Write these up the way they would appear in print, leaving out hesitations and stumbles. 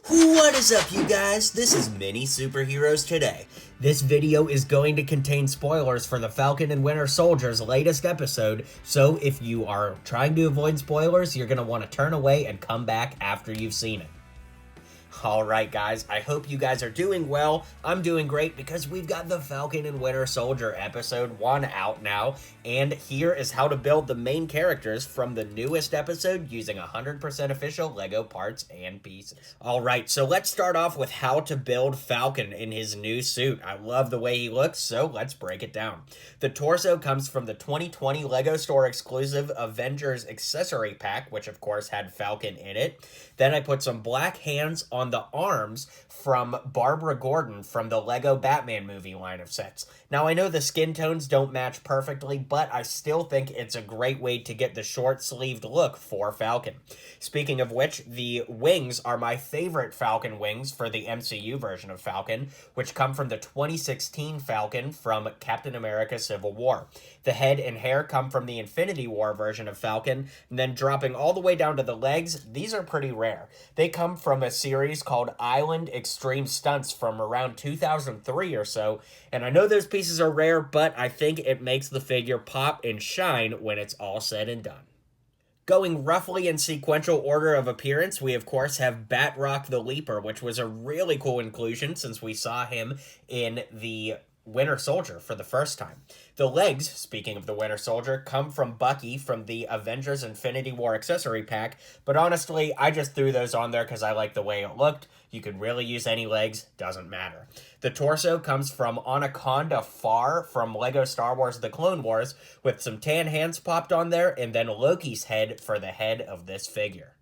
What is up, you guys? This is Mini Superheroes Today. This video is going to contain spoilers for the Falcon and Winter Soldier's latest episode, so if you are trying to avoid spoilers, you're going to want to turn away and come back after you've seen it. Alright guys, I hope you guys are doing well. I'm doing great because we've got the Falcon and Winter Soldier episode 1 out now, and here is how to build the main characters from the newest episode using 100% official LEGO parts and pieces. Alright, so let's start off with how to build Falcon in his new suit. I love the way he looks, so let's break it down. The torso comes from the 2020 LEGO Store exclusive Avengers accessory pack, which of course had Falcon in it. Then I put some black hands on the arms from Barbara Gordon from the LEGO Batman movie line of sets. Now I know the skin tones don't match perfectly, but I still think it's a great way to get the short-sleeved look for Falcon. Speaking of which, the wings are my favorite Falcon wings for the MCU version of Falcon, which come from the 2016 Falcon from Captain America Civil War. The head and hair come from the Infinity War version of Falcon, and then dropping all the way down to the legs, these are pretty rare. They come from a series called Island Extreme Stunts from around 2003 or so, and I know those pieces are rare, but I think it makes the figure pop and shine when it's all said and done. Going roughly in sequential order of appearance, we of course have Batroc the Leaper, which was a really cool inclusion since we saw him in the Winter Soldier for the first time. The legs, speaking of the Winter Soldier, come from Bucky from the Avengers Infinity War accessory pack, but honestly, I just threw those on there because I like the way it looked. You could really use any legs, doesn't matter. The torso comes from Anaconda Far from LEGO Star Wars The Clone Wars, with some tan hands popped on there, and then Loki's head for the head of this figure.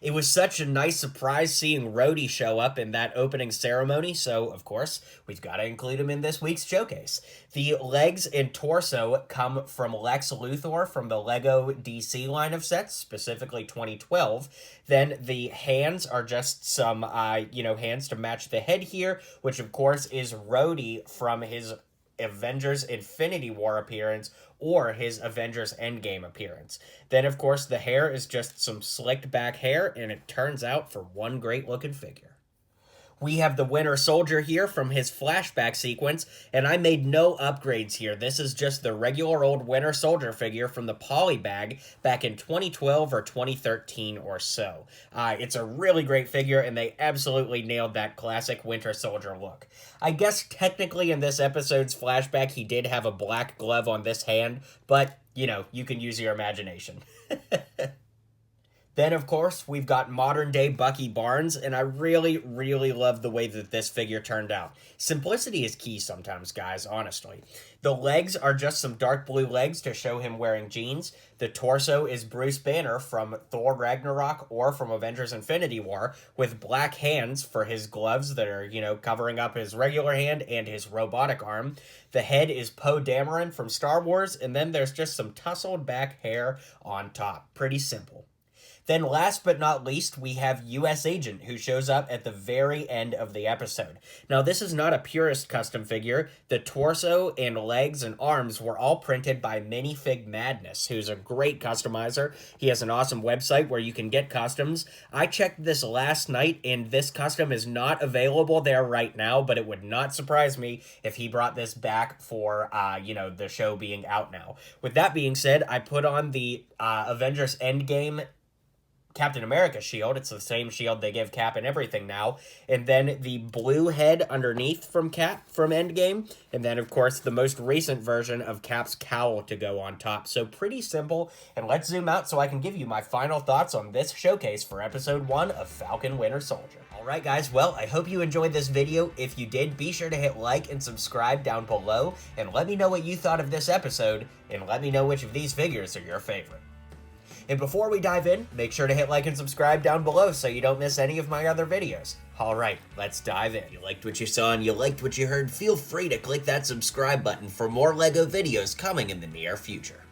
It was such a nice surprise seeing Rhodey show up in that opening ceremony, so, of course, we've got to include him in this week's showcase. The legs and torso come from Lex Luthor from the LEGO DC line of sets, specifically 2012. Then the hands are just some, hands to match the head here, which, of course, is Rhodey from his Avengers Infinity War appearance or his Avengers Endgame appearance. Then, of course, the hair is just some slicked back hair, and it turns out for one great looking figure. We have the Winter Soldier here from his flashback sequence, and I made no upgrades here. This is just the regular old Winter Soldier figure from the Polybag back in 2012 or 2013 or so. It's a really great figure, and they absolutely nailed that classic Winter Soldier look. I guess technically in this episode's flashback, he did have a black glove on this hand, but, you can use your imagination. Then, of course, we've got modern-day Bucky Barnes, and I really, really love the way that this figure turned out. Simplicity is key sometimes, guys, honestly. The legs are just some dark blue legs to show him wearing jeans. The torso is Bruce Banner from Thor Ragnarok or from Avengers Infinity War, with black hands for his gloves that are, covering up his regular hand and his robotic arm. The head is Poe Dameron from Star Wars, and then there's just some tousled back hair on top. Pretty simple. Then last but not least, we have US Agent, who shows up at the very end of the episode. Now, this is not a purist custom figure. The torso and legs and arms were all printed by Minifig Madness, who's a great customizer. He has an awesome website where you can get customs. I checked this last night, and this custom is not available there right now, but it would not surprise me if he brought this back for, the show being out now. With that being said, I put on the Avengers Endgame Captain America shield. It's the same shield they give Cap and everything now. And then the blue head underneath from Cap from Endgame. And then, of course, the most recent version of Cap's cowl to go on top. So pretty simple. And let's zoom out so I can give you my final thoughts on this showcase for episode 1 of Falcon Winter Soldier. Alright guys, well, I hope you enjoyed this video. If you did, be sure to hit like and subscribe down below. And let me know what you thought of this episode. And let me know which of these figures are your favorite. And before we dive in, make sure to hit like and subscribe down below so you don't miss any of my other videos. Alright, let's dive in. If you liked what you saw and you liked what you heard, feel free to click that subscribe button for more LEGO videos coming in the near future.